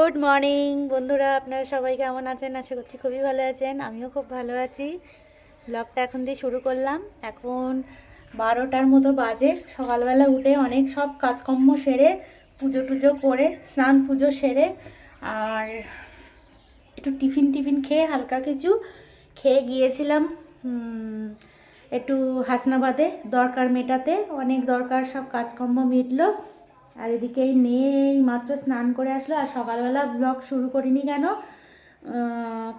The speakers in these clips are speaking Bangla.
গুড মর্নিং বন্ধুরা, আপনারা সবাই কেমন আছেন? আশা করছি খুবই ভালো আছেন। আমিও খুব ভালো আছি। ব্লগটা এখন দিয়ে শুরু করলাম। এখন 12টার মতো বাজে। সকালবেলা উঠে অনেক সব কাজকর্ম সেরে পুজো টুজো করে স্নান পুজো সেরে আর একটু টিফিন খেয়ে হালকা কিছু খেয়ে গিয়েছিলাম একটু হাসনাবাদে দরকার মেটাতে। অনেক দরকার, সব কাজকর্ম মিটলো। আর এদিকে এই মেয়ে এই মাত্র স্নান করে আসলো। আর সকালবেলা ব্লগ শুরু করিনি কেন,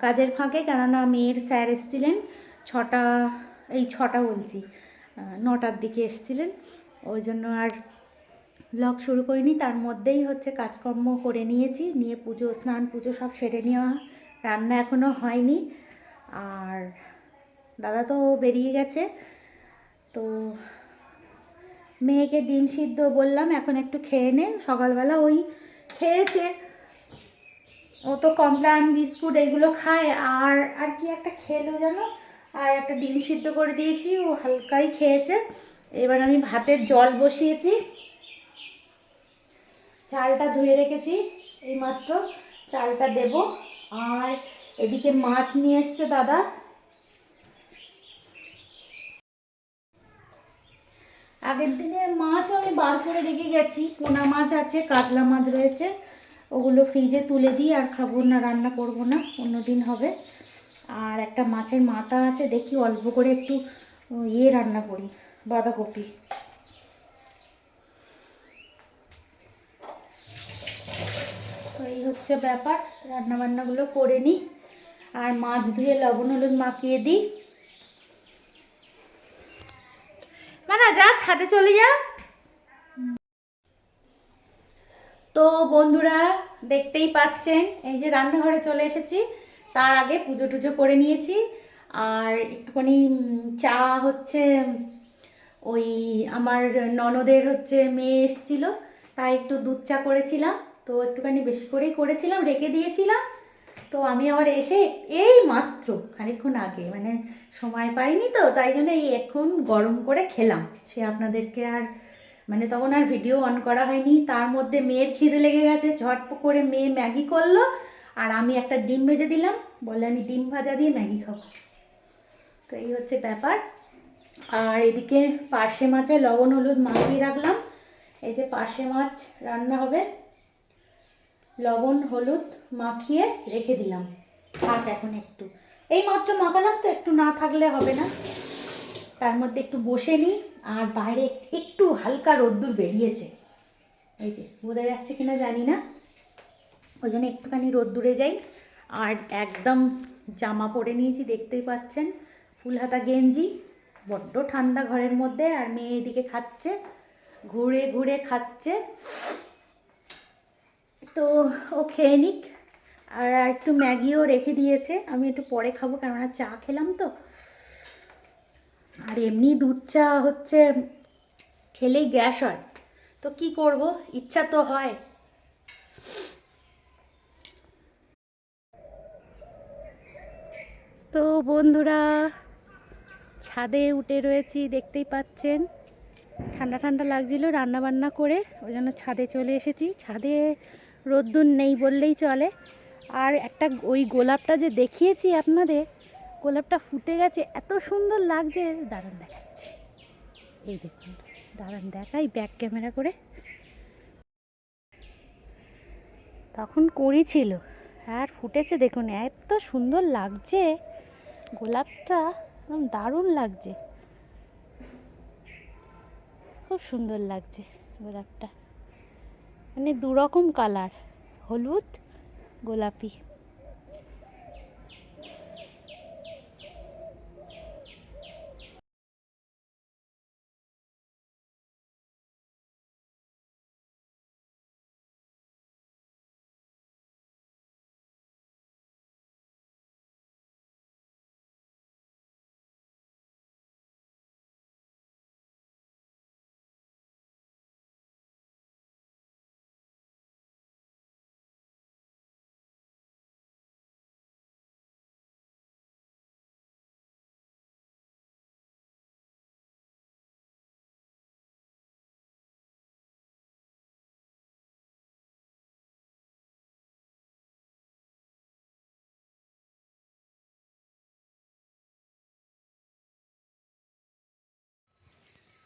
কাজের ফাঁকে, কেননা মেয়ের স্যার এসেছিলেন ছটা, এই ছটা বলছি 9টার দিকে এসেছিলেন, ওই জন্য আর ব্লগ শুরু করিনি। তার মধ্যেই হচ্ছে কাজকর্ম করে নিয়েছি, নিয়ে পুজো স্নান পুজো সব সেরে নেওয়া। রান্না এখনও হয়নি। আর দাদা তো বেরিয়ে গেছে। তো মেয়েকে ডিম সিদ্ধ বললাম এখন একটু খেয়ে নে। সকালবেলা ওই খেয়েছে, ও তো কমপ্লান বিস্কুট এইগুলো খায়। আর আর কি একটা খেলো যেন, আর একটা ডিম সিদ্ধ করে দিয়েছি, ও হালকাই খেয়েছে। এবার আমি ভাতের জল বসিয়েছি, চালটা ধুয়ে রেখেছি এইমাত্র, চালটা দেব। আর এদিকে মাছ নিয়ে এসছে দাদা। আগের দিনের মাছও আমি বার করে রেখে গেছি, পোনা মাছ আছে, কাতলা মাছ রয়েছে, ওগুলো ফ্রিজে তুলে দিই। আর খাবো না, রান্না করব না, অন্য দিন হবে। আর একটা মাছের মাথা আছে, দেখি অল্প করে একটু রান্না করি, বাঁধাকপি। তো এই হচ্ছে ব্যাপার, রান্নাবান্নাগুলো করে নিই। আর মাছ ধুয়ে লবণ হলুদ মাখিয়ে দিই। না যা, ছাদে চলে যা। তো বন্ধুরা, দেখতেই পাচ্ছেন এই যে রান্নাঘরে চলে এসেছি। তার আগে পুজো টুজো করে নিয়েছি। আর একটুখানি চা হচ্ছে, ওই আমার ননদের হচ্ছে মেয়ে এসেছিলো, তাই একটু দুধ চা করেছিলাম। তো একটুখানি বেশি করেই করেছিলাম, রেখে দিয়েছিলাম। তো আমি আবার এসে এই মাত্র খানিকক্ষণ আগে, মানে সময় পাইনি, তো তাই জন্য এই এখন গরম করে খেলাম। সে আপনাদেরকে আর মানে তখন আর ভিডিও অন করা হয়নি। তার মধ্যে মেয়ের খিদে লেগে গেছে, ঝটপ করে মেয়ে ম্যাগি করলো। আর আমি একটা ডিম ভেজে দিলাম, বলে আমি ডিম ভাজা দিয়ে ম্যাগি খাবো। তো এই হচ্ছে ব্যাপার। আর এদিকে পার্শে মাছে লবণ হলুদ মাখিয়ে রাখলাম। এই যে পার্শে মাছ রান্না হবে, লবণ হলুদ মাখিয়ে রেখে দিলাম। থাক এখন একটু, এই মাত্র মাখালাম তো, একটু না থাকলে হবে না। তার মধ্যে একটু বসে নিই। আর বাইরে একটু হালকা রোদ্দুর বেরিয়েছে, এই যে বোঝা যাচ্ছে কিনা জানি না, ওই জন্য একটুখানি রোদ্দুরে যাই। আর একদম জামা পরে নিয়েছি, দেখতেই পাচ্ছেন, ফুল হাতা গেঞ্জি। বড্ড ঠান্ডা ঘরের মধ্যে। আর মেয়ে এদিকে খাচ্ছে, ঘুরে ঘুরে খাচ্ছে। তো ও খেয়ে নিক। আর একটু ম্যাগিও রেখে দিয়েছে, আমি একটু পরে খাবো, কেননা চা খেলাম তো। আর এমনি দুধ চা হচ্ছে খেলেই গ্যাস হয়, তো কি করব, ইচ্ছা তো হয়। তো বন্ধুরা, ছাদে উঠে রয়েছি, দেখতেই পাচ্ছেন। ঠান্ডা ঠান্ডা লাগছিল রান্না বান্না করে, ওই জন্য ছাদে চলে এসেছি। ছাদে রোদ্দুর নেই বললেই চলে। আর একটা ওই গোলাপটা যে দেখিয়েছি আপনাদের, গোলাপটা ফুটে গেছে, এত সুন্দর লাগছে, দাঁড়ান দেখাচ্ছি। এই দেখুন, দাঁড়ান দেখাই ব্যাক ক্যামেরা করে। তখন করেছিল আর ফুটেছে, দেখুন এত সুন্দর লাগছে গোলাপটা, একদম দারুণ লাগছে, খুব সুন্দর লাগছে গোলাপটা। মানে দুরকম কালার, হলুদ গোলাপি।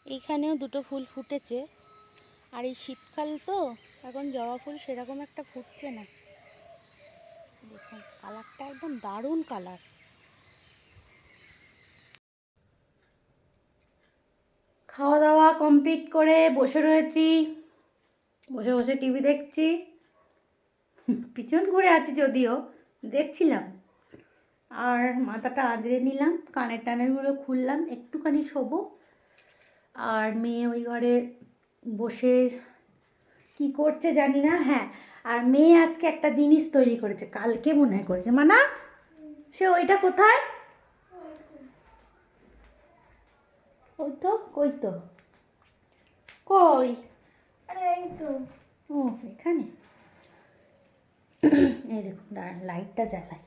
এইখানেও দুটো ফুল ফুটেছে, আর এই শীতকাল তো এখন জবা ফুল সেরকম একটা ফুটছে না। দেখুন কালারটা একদম দারুণ কালার। খাওয়া দাওয়া কমপ্লিট করে বসে রয়েছি, বসে বসে টিভি দেখছি। পিছন ঘুরে আছি যদিও, দেখছিলাম। আর মাথাটা আঁচড়ে নিলাম, কানের টানেরগুলো খুললাম, একটুখানি শোবো। আর মেয়ে ওই ঘরে বসে কি করছে জানি না। হ্যাঁ, আর মেয়ে আজকে একটা জিনিস তৈরি করেছে, কালকে মনে হয় করেছে। মানা, সে ওইটা কোথায়? ওই তো, কই তো, কই? আরে এই তো। ও এখানে। এই দেখুন, দাঁড়ান লাইটটা জ্বালাই।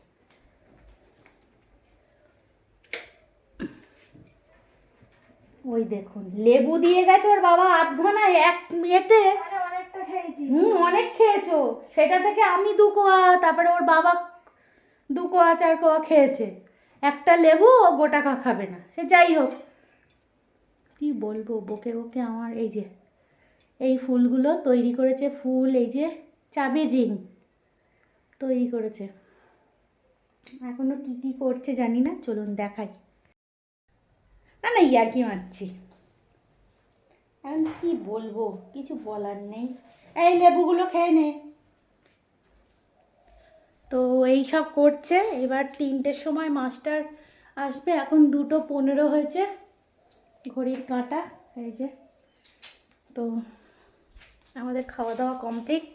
ওই দেখুন, লেবু দিয়ে গেছে ওর বাবা আধঘনায়, এক মিনিটে। অনেকটা খেয়েছি। অনেক খেয়েছো। সেটা থেকে আমি 2 কোয়া, তারপরে ওর বাবা 2 কোয়া 4 কোয়া খেয়েছে। একটা লেবু ও গোটা খাবে না। সে যাই হোক, কি বলবো, বকে বকে আমার। এই যে এই ফুলগুলো তৈরি করেছে, ফুল এই যে চাবির রিং তৈরি করেছে। এখনো কি কি করছে জানি না, চলুন দেখাই। না না, ইয়ার্কি মারছি। এখন কি বলবো, কিছু বলার নেই। এই লেবুগুলো খেয়ে নে। তো এই সব করছে। এবার 3টের সময় মাস্টার আসবে, এখন 2:15 হয়েছে, ঘড়ির কাঁটা এই যে। তো আমাদের খাওয়া দাওয়া কমপ্লিট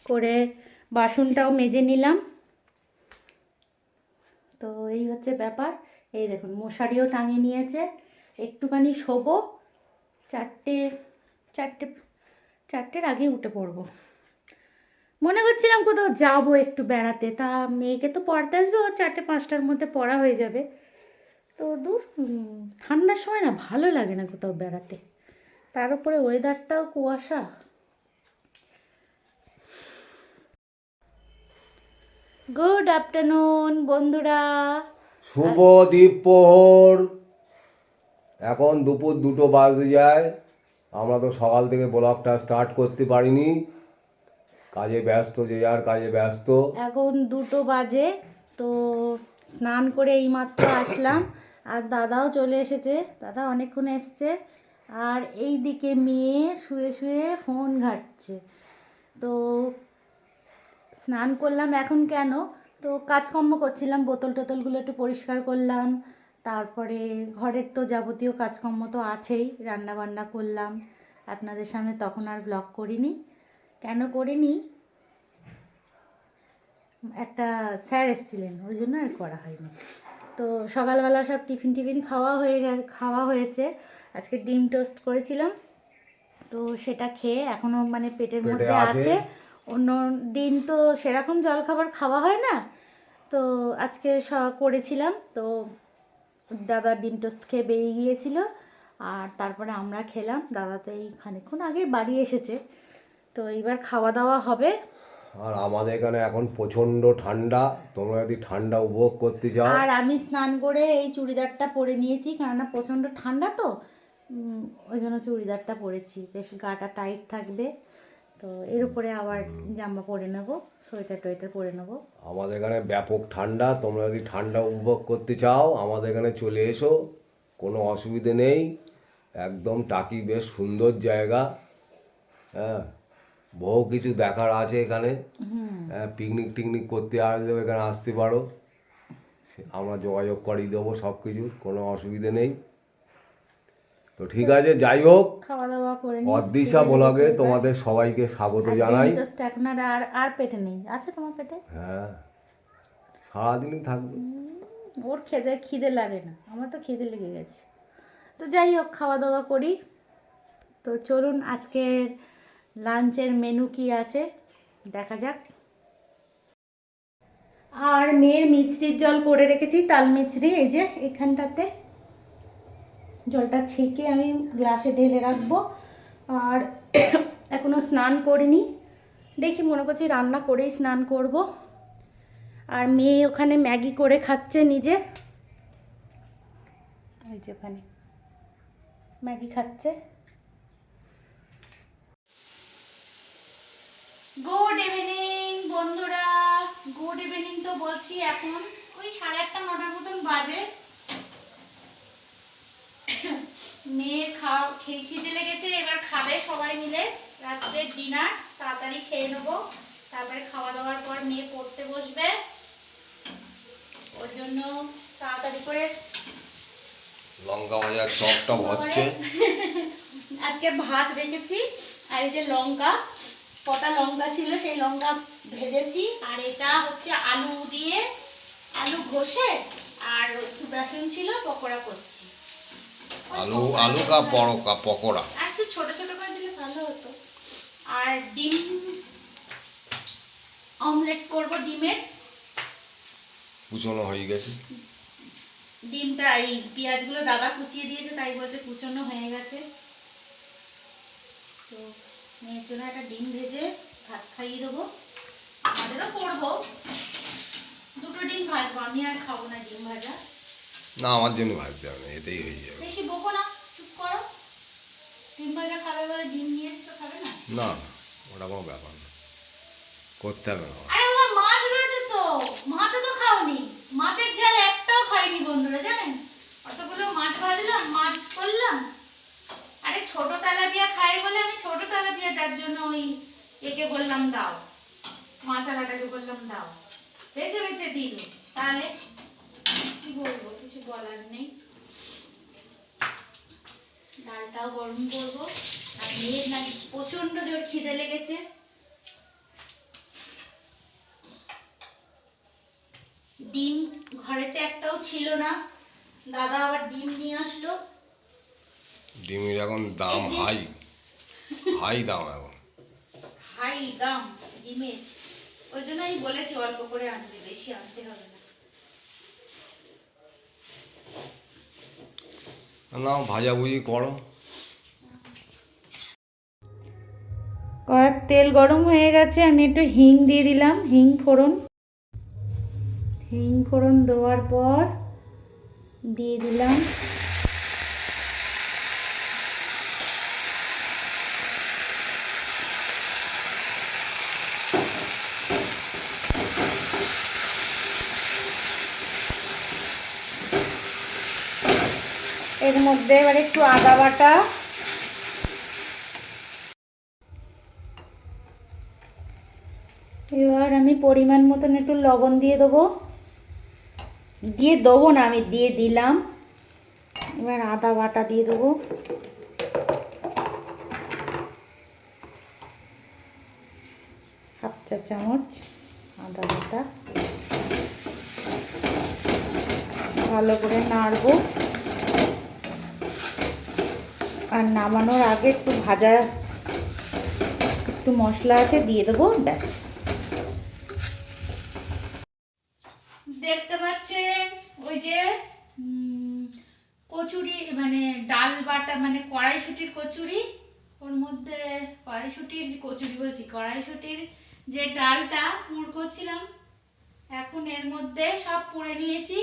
করে বাসনটাও মেজে নিলাম। তো এই হচ্ছে ব্যাপার। এই দেখুন মশারিও টাঙিয়ে নিয়েছে, একটুখানি শোবো। 4টের আগে উঠে পড়বো। মনে করছিলাম কোথাও যাবো একটু বেড়াতে, তা মেয়েকে তো পড়তে আসবে, ওর 4টে-5টার মধ্যে পড়া হয়ে যাবে। তো দূর, ঠান্ডার সময় না ভালো লাগে না কোথাও বেড়াতে, তার উপরে ওয়েদারটাও কুয়াশা। গুড আফটারনুন বন্ধুরা। শুভ দ্বীপহর। এখন দুপুর 2টো বাজতে যায়। আমরা তো সকাল থেকে ব্লগটা স্টার্ট করতে পারিনি, কাজে ব্যস্ত, যে যার কাজে ব্যস্ত। এখন 2টো বাজে। তো স্নান করে এইমাত্র আসলাম, আর দাদাও চলে এসেছে, দাদা অনেকক্ষণ এসছে। আর এই দিকে মেয়ে শুয়ে শুয়ে ফোন ঘাঁটছে। তো স্নান করলাম এখন কেন, তো কাজকর্ম করছিলাম, বোতল টোতলগুলো একটু পরিষ্কার করলাম। তারপরে ঘরের তো যাবতীয় কাজকর্ম তো আছেই, রান্না বান্না করলাম। আপনাদের সামনে তখন আর ব্লগ করিনি। কেন করিনি, একটা স্যার এসেছিলেন, ওই জন্য আর করা হয়নি। তো সকালবেলা সব টিফিন খাওয়া হয়েছে। আজকে ডিম টোস্ট করেছিলাম, তো সেটা খেয়ে এখনও মানে পেটের পেটে মধ্যে আছে। আছে। অন্য দিন তো সেরকম জলখাবার খাওয়া হয় না, তো আজকে করেছিলাম। তো দাদা ডিম টোস্ট খেয়ে বেরিয়ে গিয়েছিল, আর তারপরে আমরা খেলাম। দাদা তো এই খানিকক্ষণ আগে বাড়ি এসেছে। তো এইবার খাওয়া দাওয়া হবে। আর আমাদের এখানে এখন প্রচণ্ড ঠান্ডা, তোমরা যদি ঠান্ডা উপভোগ করতে চাও। আর আমি স্নান করে এই চুড়িদারটা পরে নিয়েছি, কেননা প্রচণ্ড ঠান্ডা তো, ওই জন্য চুড়িদারটা পরেছি, বেশ গাটা টাইট থাকবে। তো এর উপরে আবার জামা পরে নেবো, সোয়েটার টোয়েটার পরে নেবো। আমাদের এখানে ব্যাপক ঠান্ডা, তোমরা যদি ঠান্ডা উপভোগ করতে চাও আমাদের এখানে চলে এসো, কোনো অসুবিধে নেই। একদম টাকি বেশ সুন্দর জায়গা। হ্যাঁ, বহু কিছু দেখার আছে এখানে। হ্যাঁ, পিকনিক টিকনিক করতে আসলেও এখানে আসতে পারো, আমরা যোগাযোগ করিয়ে দেবো সব কিছু, কোনো অসুবিধে নেই। তো ঠিক আছে, যাই হোক, খাওয়া দাওয়া করে নিই। অদৃশা ব্লগে তোমাদের সবাইকে স্বাগত জানাই। এখন আর পেটে নেই, আছে তোমার পেটে? হ্যাঁ, সারাদিনই থাকবে। ওর খিদে লাগে না, আমার তো খিদে লেগে গেছে। তো যাই হোক, খাওয়া দাওয়া করি। তো চলুন আজকের লাঞ্চের মেনু কি আছে দেখা যাক। আর মেয়ের মিছরির জল করে রেখেছি, তাল মিছরি, এই যে এখানটাতে। জলটা ছেঁকে আমি গ্লাসে ঢেলে রাখবো। আর এখনও স্নান করিনি, দেখি মনে করছি রান্না করেই স্নান করব। আর মেয়ে ওখানে ম্যাগি করে খাচ্ছে নিজে, এই যে ওখানে ম্যাগি খাচ্ছে। গুড ইভিনিং বন্ধুরা, গুড ইভিনিং তো বলছি, এখন ওই 8:30 9টার মতন বাজে। মেয়ে খিদে লেগেছে, এবার খাবে সবাই মিলে রাত্রের ডিনার। তাড়াতাড়ি খেয়ে নেবো, তারপরে খাওয়া দাওয়ার পর মেয়ে পড়তে বসবে। ওই জন্য তাড়াতাড়ি করে লঙ্কা ভাজা চপটা হচ্ছে। আজকে ভাত রেখেছি, আর এই যে লঙ্কা, কটা লঙ্কা ছিল সেই লঙ্কা ভেজেছি। আর এটা হচ্ছে আলু দিয়ে, আলু ঘষে আর একটু বেসন ছিল, পকোড়া করছি। আলু কা পকোড়া আর একটু ছোট ছোট করে দিলে ভালো হতো। আর ডিম অমলেট করব, ডিমের কুচনো হয়ে গেছে। ডিমটা এই পেঁয়াজগুলো দাদা কুচিয়ে দিয়েছে, তাই বলছে কুচনো হয়ে গেছে। তো মেয়ের জন্য একটা ডিম ভেজে ভাত খাইয়ে দেবো, আমাদেরও করবো। 2টো ডিম ভাজবো, আমি আর খাবো না ডিম ভাজা। না, আমার জন্য ভাজতে হবে না, এতেই হয়ে যাবে। বেশি বকো না, চুপ করো। ডিম ভাজা খাবে বলে ডিম নিয়ে এসছো, খাবে না? না, ওটা কোনো ব্যাপার না, করতে হবে না। আরে বাবা, মাছ রয়েছে তো, মাছও তো খাওনি। মাছের ঝাল একটাও খাইনি বন্ধুরা, জানেন? অতগুলো মাছ ভাজলাম, মাছ করলাম। আরে ছোট তেলাপিয়া খাই বলে আমি ছোট তেলাপিয়া, যার জন্য ওই একে বললাম দাও, মাছ আলাটাকে বললাম দাও, বেছে বেছে দিল। তাহলে কি বলবো, কিছু বলার নেই। ডালটাও গরম করবো। আর মেয়ের নাকি প্রচন্ড জোর খিদে লেগেছে। ডিম ঘরেতে একটাও ছিল না, দাদা আবার ডিম নিয়ে আসলো। ডিমের এখন দাম হাই দাম এখন। হাই দাম ডিমের, ওই জন্য আমি বলেছি অল্প করে আনতে, বেশি আনতে হবে না। না, ভাজাভুজি করো। কড়ার তেল গরম হয়ে গেছে, আমি একটু হিং দিয়ে দিলাম, হিং ফোড়ন দেওয়ার পর দিয়ে দিলাম এর মধ্যে এবার একটু আদা বাটা, এবার আমি পরিমাণ মতন একটু লবণ দিয়ে দেবো না, আমি দিয়ে দিলাম। এবার আদা বাটা দিয়ে দেবো, হাফ চা চামচ আদা বাটা। ভালো করে নাড়বো, আর নামানোর আগে একটু ভাজা একটু মশলা আছে দিয়ে দেবো, ব্যাস। দেখতে পাচ্ছেন ওই যে কচুরি, মানে ডাল বাটা, মানে কড়াইশুটির কচুরি। ওর মধ্যে কড়াইশুটির যে ডালটা পুর করছিলাম, এখন এর মধ্যে সব পুড়ে নিয়েছি,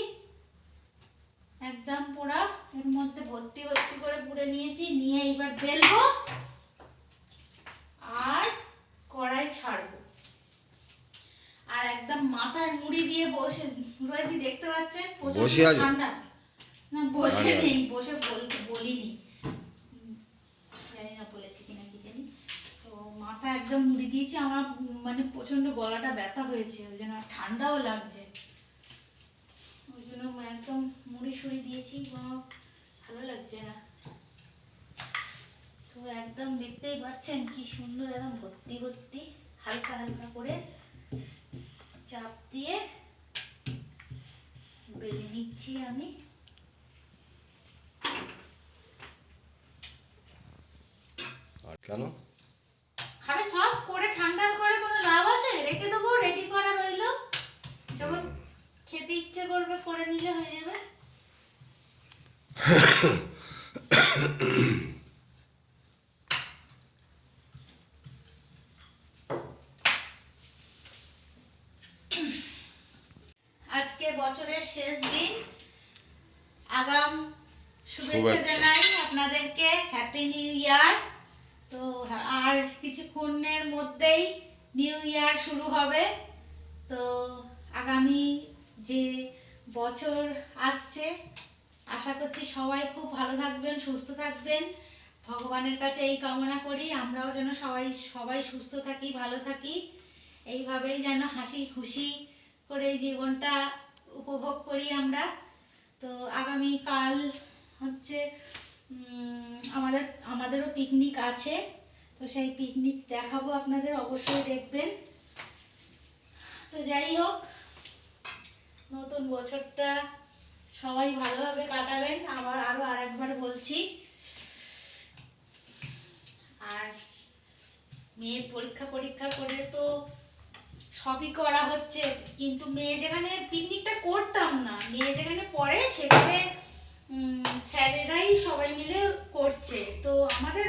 একদম পুরা এর মধ্যে ভর্তি করে পুড়ে নিয়েছি। নিয়ে এবার বেলবো আর কড়াই ছাড়বো। আর একদম মাথায় মুড়ি দিয়ে বসে রয়েছি, দেখতে পাচ্ছেন প্রচন্ড ঠান্ডা। না, বসে নেই, বসে বলিনি, জানি না বলেছি কিনা কি জানি। তো মাথা একদম মুড়ি দিয়েছি, আমার মানে প্রচন্ড গলাটা ব্যথা হয়েছে, ওই জন্য ঠান্ডাও লাগছে, ওই জন্য একদম মুড়ি সুড়ি দিয়েছি, ভালো লাগছে না। তো একদম দেখতেই পাচ্ছেন কি সুন্দর, একদম ভর্তি হালকা হালকা করে চাপ দিয়ে বেলে নিচ্ছি আমি। আর কেন খাবে সব করে, ঠান্ডা করে কোনো লাভ আছে? রেখে দেবো, রেডি করা রইলো, যখন খেতে ইচ্ছে করবে করে নিলে হয়ে যাবে। আজকে বছরের শেষ দিন, আগাম শুভেচ্ছা জানাই আপনাদের সবাইকে হ্যাপি নিউ ইয়ার। তো আর কিছুক্ষণের মধ্যেই নিউ ইয়ার শুরু হবে। তো আগামী যে বছর আসছে, আশা করছি সবাই খুব ভালো থাকবেন, সুস্থ থাকবেন। ভগবানের কাছে এই কামনা করি আমরাও যেন সবাই সুস্থ থাকি, ভালো থাকি। এইভাবেই যেন হাসি খুশি করে জীবনটা উপভোগ করি আমরা। তো আগামী কাল হচ্ছে আমাদেরও পিকনিক আছে। তো সেই পিকনিক দেখাবো আপনাদের, অবশ্যই দেখবেন। তো যাই হোক, নতুন বছরটা সবাই ভালোভাবে কাটাবেন, আরো আরেকবার বলছি। আর মেয়ের পরীক্ষা করে তো সবই করা হচ্ছে, কিন্তু মেয়ে যেখানে পিকনিকটা করতাম না, মেয়ে যেখানে পড়ে সেখানে স্যারেরাই সবাই মিলে করছে। তো আমাদের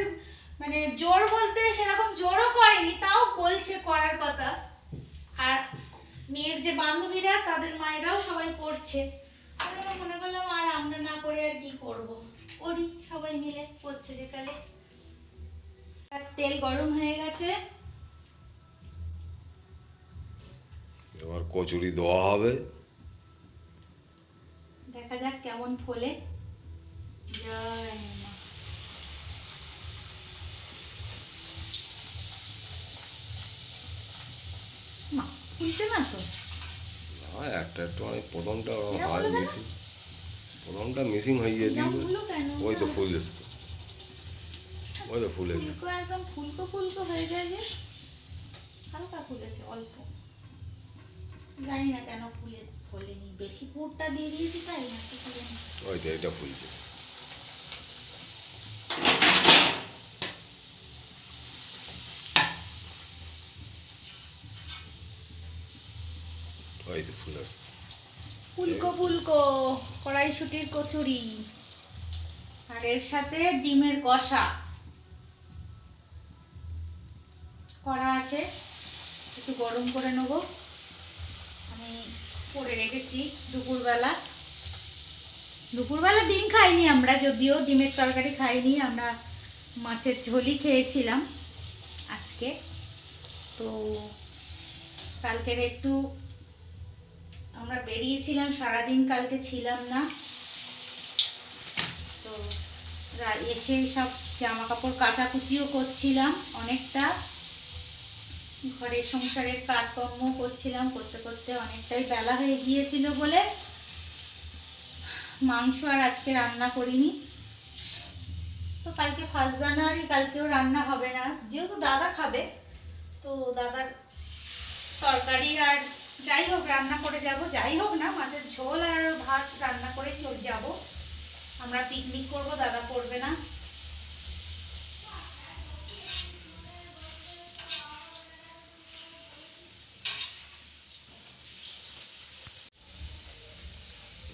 মানে জোর বলতে সেরকম জোরও করেনি, তাও বলছে করার কথা। আর মেয়ের যে বান্ধবীরা তাদের মায়েরাও সবাই করছে। মনে করলাম আর আমরা না করে আর কি করব, করি, সবাই মিলে করছে যেখানে। তেল গরম হয়ে গেছে, এবার কচুরি দেওয়া হবে। দেখা যাক কেমন ফোলে। জয় মা। ফুলছে না তো? একটা একটু অনেক প্রথমটা মিসিং হয়ে গিয়েছিল। ওই তো ফুল এসছে, ওই তো ফুল এসছে। ফুলকো একদম ফুলকো হয়ে যায় যে, হালকা ফুলেছে অল্প, জানি না কেন ফোলেনি। বেশি পুরটা দিয়ে দিয়েছি তাই না ফুলেনি। ওই তো এটা ফুলছে। ওই তো ফুল আসছে। ফুলকো কড়াইশুটির কচুরি, আর এর সাথে ডিমের কষা করা আছে, একটু গরম করে নেব। আমি করে রেখেছি দুপুরবেলা ডিম খাইনি আমরা, যদিও ডিমের তরকারি খাইনি আমরা, মাছের ঝোলই খেয়েছিলাম আজকে। তো কালকের একটু আমরা বেরিয়েছিলাম, সারাদিন কালকে ছিলাম না। তো এসে সব জামা কাপড় কাচাকুচিও করছিলাম, অনেকটা ঘরের সংসারের কাজকর্ম করছিলাম, করতে করতে অনেকটাই বেলা হয়ে গিয়েছিল বলে মাংস আর আজকে রান্না করিনি। তো কালকে 1 জানুয়ারি, কালকেও রান্না হবে না, যেহেতু দাদা খাবে। তো দাদার তরকারি আর যাই হোক রান্না করে যাব, যাই হোক না, মাছের ঝোল আর ভাত রান্না করে চলে যাব। আমরা পিকনিক করব, দাদা করবে না।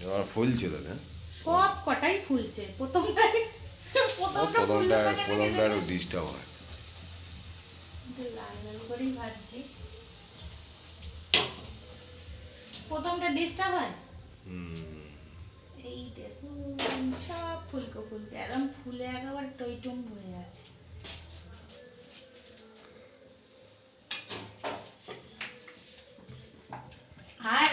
এবার ফুলছে দাদা, সব কটাই ফুলছে। প্রথমটা একটু ডিস্টার্ব হয়। লাল লাল করেই ভাজছি, প্রথমটা ডিস্টার্ব হয়। এই দেখুন সব ফুলকো একদম ফুলে একেবারে টইটুম হয়ে আছে। আর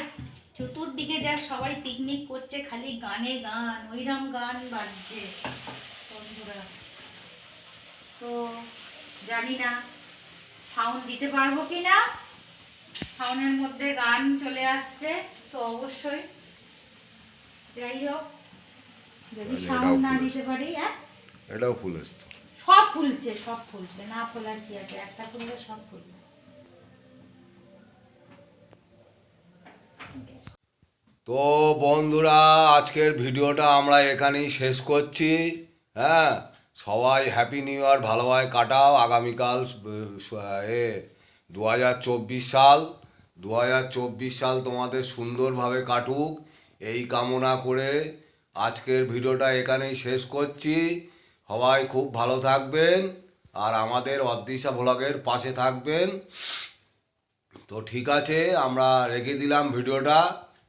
চতুর্দিকে যা সবাই পিকনিক করছে, খালি গানে গান, ওইরকম গান বাজছে বন্ধুরা। তো জানি না সাউন্ড দিতে পারবো কিনা, সাউন্ডের মধ্যে গান চলে আসছে তো অবশ্যই। যাই হোক, যদি সাউন্ড না দিতে পারি। এটাও ফুল আসছে, সব ফুলছে, না ফোলার কি আছে, একটা ফুললে সব ফুলবে। তো বন্ধুরা, আজকের ভিডিওটা আমরা এখানেই শেষ করছি। হ্যাঁ, সবাই হ্যাপি নিউ ইয়ার ভালোভাবে কাটাও। আগামীকাল 2024 সাল তোমাদের সুন্দরভাবে কাটুক, এই কামনা করে আজকের ভিডিওটা এখানেই শেষ করছি। সবাই খুব ভালো থাকবেন আর আমাদের অদৃশা ব্লগের পাশে থাকবেন। তো ঠিক আছে, আমরা রেখে দিলাম ভিডিওটা,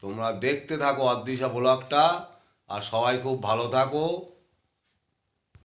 তোমরা দেখতে থাকো অদৃশা ব্লগটা, আর সবাই খুব ভালো থাকো।